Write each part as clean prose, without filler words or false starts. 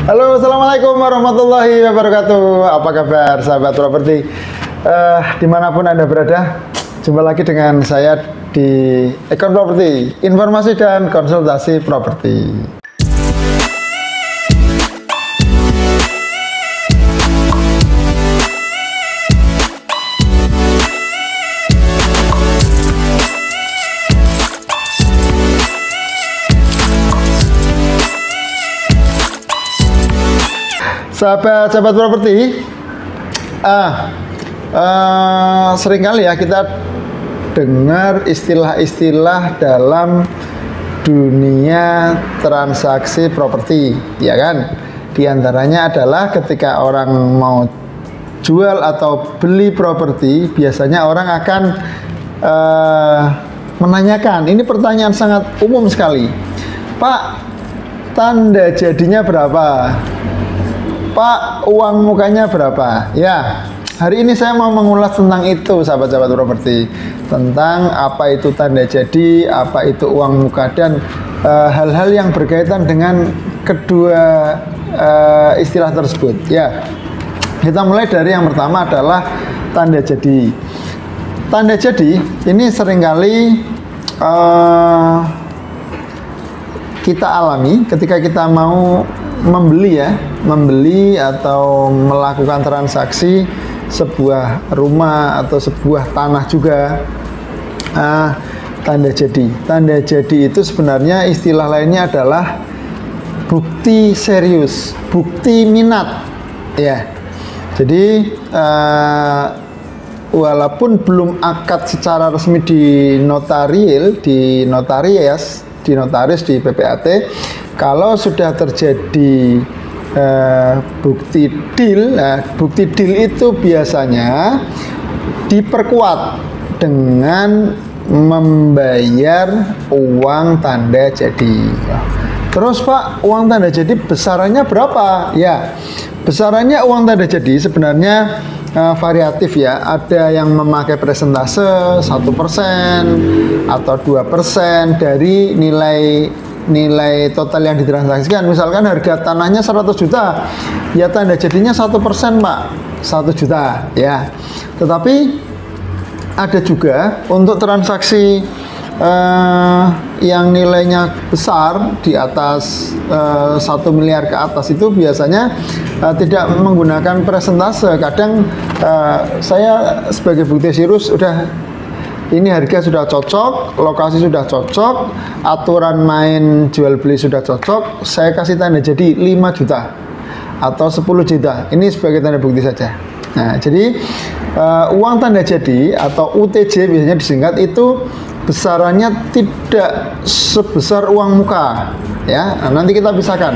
Halo, assalamualaikum warahmatullahi wabarakatuh. Apa kabar sahabat properti? Dimanapun Anda berada, jumpa lagi dengan saya di Econ Property, informasi dan konsultasi properti. Sahabat-sahabat properti, seringkali ya kita dengar istilah-istilah dalam dunia transaksi properti, ya kan? Di antaranya adalah ketika orang mau jual atau beli properti, biasanya orang akan menanyakan, ini pertanyaan sangat umum sekali, Pak, tanda jadinya berapa? Pak, uang mukanya berapa? Ya, hari ini saya mau mengulas tentang itu, sahabat-sahabat properti, tentang apa itu tanda jadi, apa itu uang muka, dan hal-hal yang berkaitan dengan kedua istilah tersebut. Ya, kita mulai dari yang pertama adalah tanda jadi. Tanda jadi ini seringkali kita alami ketika kita mau membeli atau melakukan transaksi sebuah rumah atau sebuah tanah juga. Tanda jadi itu sebenarnya istilah lainnya adalah bukti serius, bukti minat, ya. Jadi walaupun belum akad secara resmi di notaris di PPAT, kalau sudah terjadi bukti deal, bukti deal itu biasanya diperkuat dengan membayar uang tanda jadi. Terus Pak, uang tanda jadi besarannya berapa? Ya, besarannya uang tanda jadi sebenarnya variatif ya. Ada yang memakai persentase 1% atau 2% dari nilai total yang ditransaksikan. Misalkan harga tanahnya 100 juta, ya tanda jadinya 1%, Pak, 1 juta, ya. Tetapi ada juga untuk transaksi yang nilainya besar di atas 1 miliar ke atas, itu biasanya tidak menggunakan persentase. Kadang saya sebagai bukti serius ini harga sudah cocok, lokasi sudah cocok, aturan main jual beli sudah cocok, saya kasih tanda jadi 5 juta atau 10 juta. Ini sebagai tanda bukti saja. Nah, jadi uang tanda jadi atau UTJ biasanya disingkat, itu besarannya tidak sebesar uang muka, ya. Nah, nanti kita pisahkan.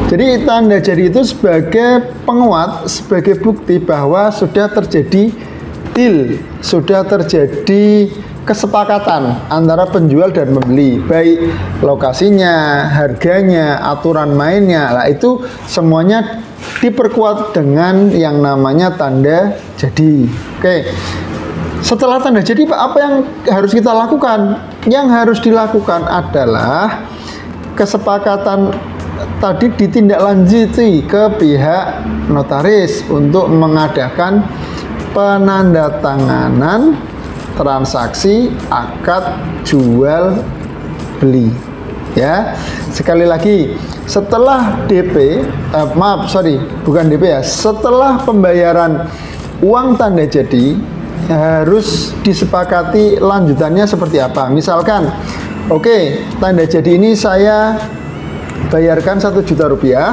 Jadi tanda jadi itu sebagai penguat, sebagai bukti bahwa sudah terjadi deal, sudah terjadi kesepakatan antara penjual dan pembeli, baik lokasinya, harganya, aturan mainnya. Nah, itu semuanya diperkuat dengan yang namanya tanda jadi. Oke. Setelah tanda jadi, Pak, apa yang harus kita lakukan? Yang harus dilakukan adalah kesepakatan tadi ditindaklanjuti ke pihak notaris untuk mengadakan penandatanganan transaksi akad jual beli, ya. Sekali lagi, setelah setelah pembayaran uang tanda jadi, harus disepakati lanjutannya seperti apa. Misalkan, oke, tanda jadi ini saya bayarkan 1 juta rupiah,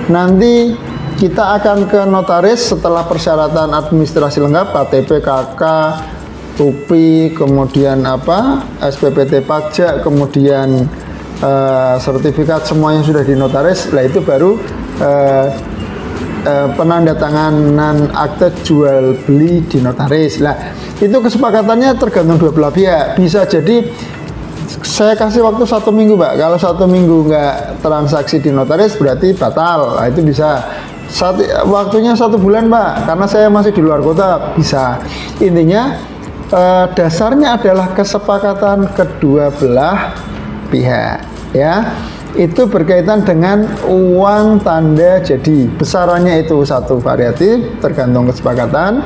nanti kita akan ke notaris setelah persyaratan administrasi lengkap, KTP, KK, UPI, kemudian SPPT pajak, kemudian sertifikat, semuanya sudah di notaris. Lah itu baru penandatanganan akte jual beli di notaris. Lah itu kesepakatannya tergantung dua belah pihak. Bisa jadi saya kasih waktu 1 minggu, Pak. Kalau 1 minggu nggak transaksi di notaris berarti batal. Nah, itu bisa. Waktunya 1 bulan, Pak, karena saya masih di luar kota, bisa. Intinya dasarnya adalah kesepakatan kedua belah pihak, ya. itu berkaitan dengan uang tanda jadi. Besarannya itu satu variatif, tergantung kesepakatan.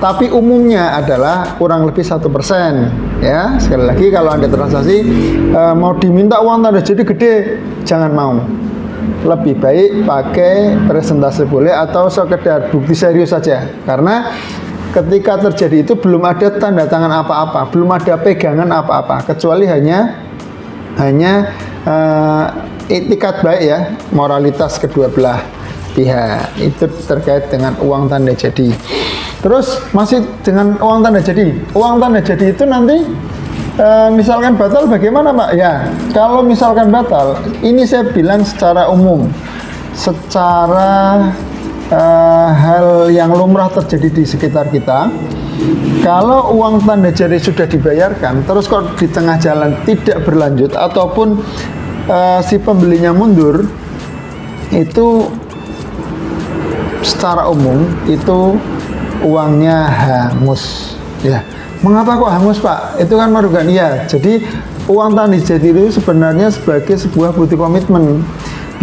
Tapi umumnya adalah kurang lebih 1%. Ya, sekali lagi kalau Anda transaksi mau diminta uang tanda jadi gede, jangan mau. Lebih baik pakai presentase boleh atau sekedar bukti serius saja. Karena ketika terjadi itu belum ada tanda tangan apa-apa, belum ada pegangan apa-apa, kecuali hanya itikat baik ya, moralitas kedua belah pihak. Itu terkait dengan uang tanda jadi. Terus masih dengan uang tanda jadi. Uang tanda jadi itu nanti misalkan batal bagaimana Pak? Ya, kalau misalkan batal, ini saya bilang secara umum, secara hal yang lumrah terjadi di sekitar kita. Kalau uang tanda jadi sudah dibayarkan, terus kok di tengah jalan tidak berlanjut ataupun si pembelinya mundur, itu secara umum itu uangnya hangus. Ya, mengapa kok hangus Pak? Itu kan merugikan. Ya, jadi uang tanda jadi itu sebenarnya sebagai sebuah bukti komitmen,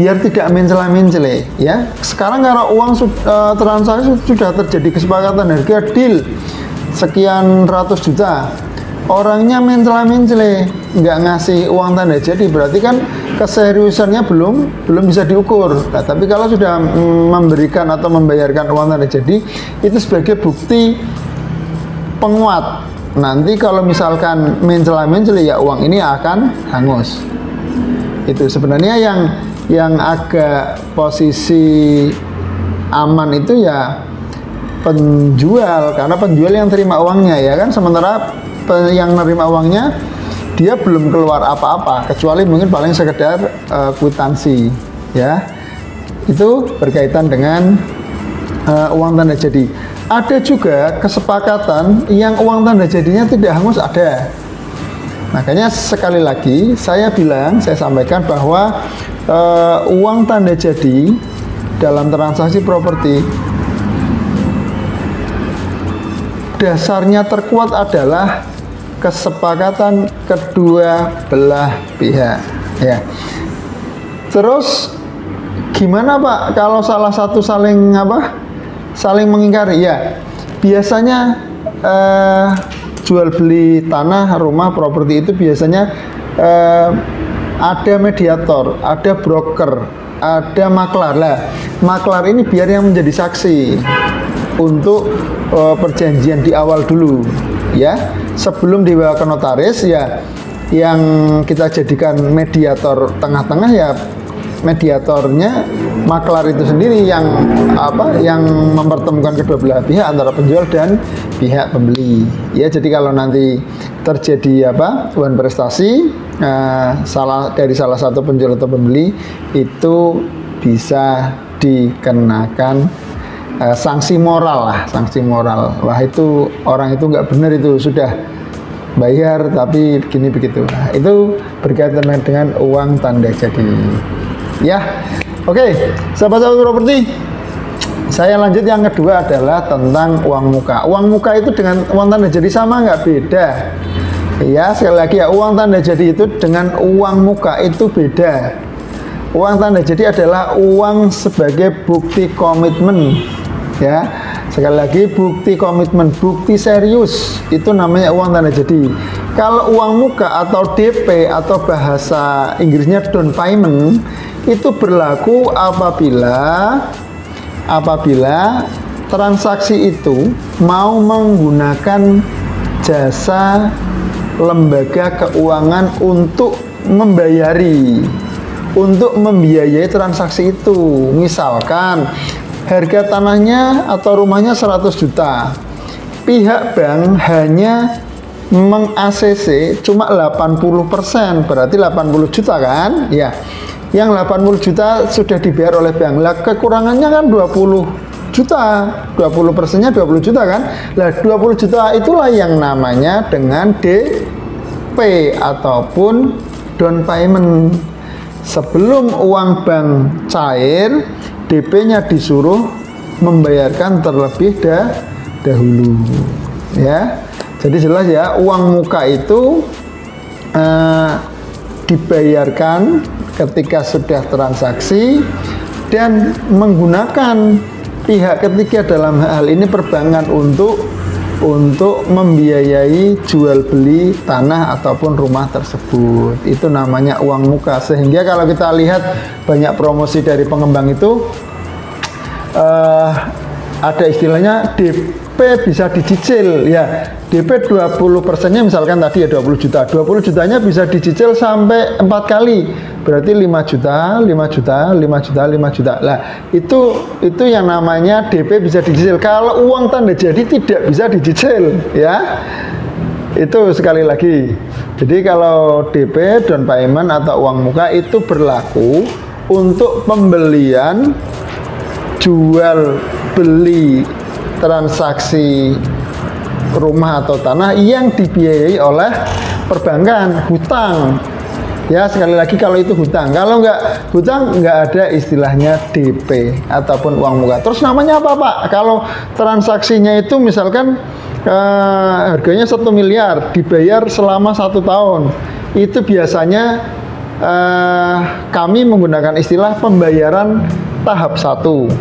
biar tidak mencela-mencele ya. Sekarang kalau uang transaksi sudah terjadi kesepakatan harga deal sekian ratus juta, orangnya mencela-mencele, nggak ngasih uang tanda jadi, berarti kan keseriusannya belum bisa diukur. Nah, tapi kalau sudah memberikan atau membayarkan uang tanda jadi, itu sebagai bukti penguat. Nanti kalau misalkan mencela-mencele, ya uang ini akan hangus. Itu sebenarnya yang agak posisi aman itu ya penjual, karena penjual yang terima uangnya ya kan, sementara yang nerima uangnya dia belum keluar apa-apa, kecuali mungkin paling sekedar kwitansi ya. Itu berkaitan dengan uang tanda jadi. Ada juga kesepakatan yang uang tanda jadinya tidak hangus, ada. Makanya sekali lagi saya sampaikan bahwa uang tanda jadi dalam transaksi properti dasarnya terkuat adalah kesepakatan kedua belah pihak ya. Terus gimana Pak kalau salah satu saling mengingkari? Ya, biasanya jual beli tanah, rumah, properti itu biasanya ada mediator, ada broker, ada maklar. Lah, maklar ini biar yang menjadi saksi untuk perjanjian di awal dulu ya, sebelum dibawa ke notaris ya. Yang kita jadikan mediator tengah-tengah ya, mediatornya maklar itu sendiri yang mempertemukan kedua belah pihak antara penjual dan pihak pembeli ya. Jadi kalau nanti terjadi hubungan prestasi dari salah satu penjual atau pembeli, itu bisa dikenakan sanksi moral lah, sanksi moral. Wah, itu orang itu nggak benar, itu sudah bayar tapi begini begitu. Nah, itu berkaitan dengan uang tanda jadi. Ya, oke, sahabat-sahabat properti, saya lanjut yang kedua adalah tentang uang muka. Uang muka itu dengan uang tanda jadi sama nggak? Beda. Ya, sekali lagi ya, uang tanda jadi itu dengan uang muka itu beda. Uang tanda jadi adalah uang sebagai bukti komitmen. Ya, sekali lagi bukti komitmen, bukti serius, itu namanya uang tanda jadi. Kalau uang muka atau DP atau bahasa Inggrisnya down payment, itu berlaku apabila transaksi itu mau menggunakan jasa lembaga keuangan untuk membiayai transaksi itu. Misalkan harga tanahnya atau rumahnya 100 juta, pihak bank hanya meng-ACC cuma 80%, berarti 80 juta kan ya. Yang 80 juta sudah dibayar oleh bank. Lah, kekurangannya kan 20 juta, 20%-nya 20 juta kan. Lah, 20 juta itulah yang namanya dengan DP ataupun down payment. Sebelum uang bank cair, DP-nya disuruh membayarkan terlebih dahulu ya. Jadi jelas ya, uang muka itu dibayarkan ketika sudah transaksi dan menggunakan pihak ketiga dalam hal ini perbankan untuk membiayai jual beli tanah ataupun rumah tersebut. Itu namanya uang muka. Sehingga kalau kita lihat banyak promosi dari pengembang itu ada istilahnya DP bisa dicicil ya. DP 20%-nya misalkan tadi ya 20 juta. 20 jutanya bisa dicicil sampai 4 kali. Berarti 5 juta, 5 juta, 5 juta, 5 juta. Lah, itu yang namanya DP bisa dicicil. Kalau uang tanda jadi tidak bisa dicicil ya. Itu sekali lagi. Jadi kalau DP down payment atau uang muka itu berlaku untuk pembelian, jual beli, transaksi rumah atau tanah yang dibiayai oleh perbankan, hutang. Ya, sekali lagi kalau itu hutang. Kalau nggak hutang, nggak ada istilahnya DP ataupun uang muka. Terus namanya apa, Pak? Kalau transaksinya itu misalkan harganya 1 miliar, dibayar selama 1 tahun. Itu biasanya kami menggunakan istilah pembayaran tahap 1,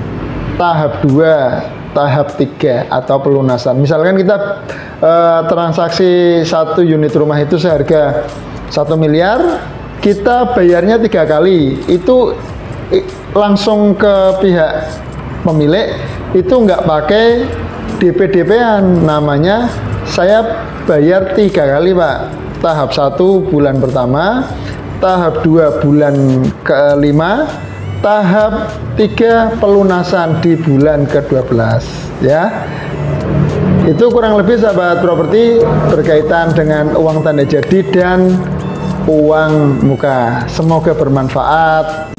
tahap 2, tahap 3 atau pelunasan. Misalkan kita transaksi 1 unit rumah itu seharga 1 miliar, kita bayarnya 3 kali, itu langsung ke pihak pemilik, itu nggak pakai DP-DP-an, namanya saya bayar 3 kali, Pak. Tahap 1 bulan pertama, tahap 2 bulan ke-5, tahap 3 pelunasan di bulan ke-12 ya. Itu kurang lebih sahabat properti berkaitan dengan uang tanda jadi dan uang muka. Semoga bermanfaat.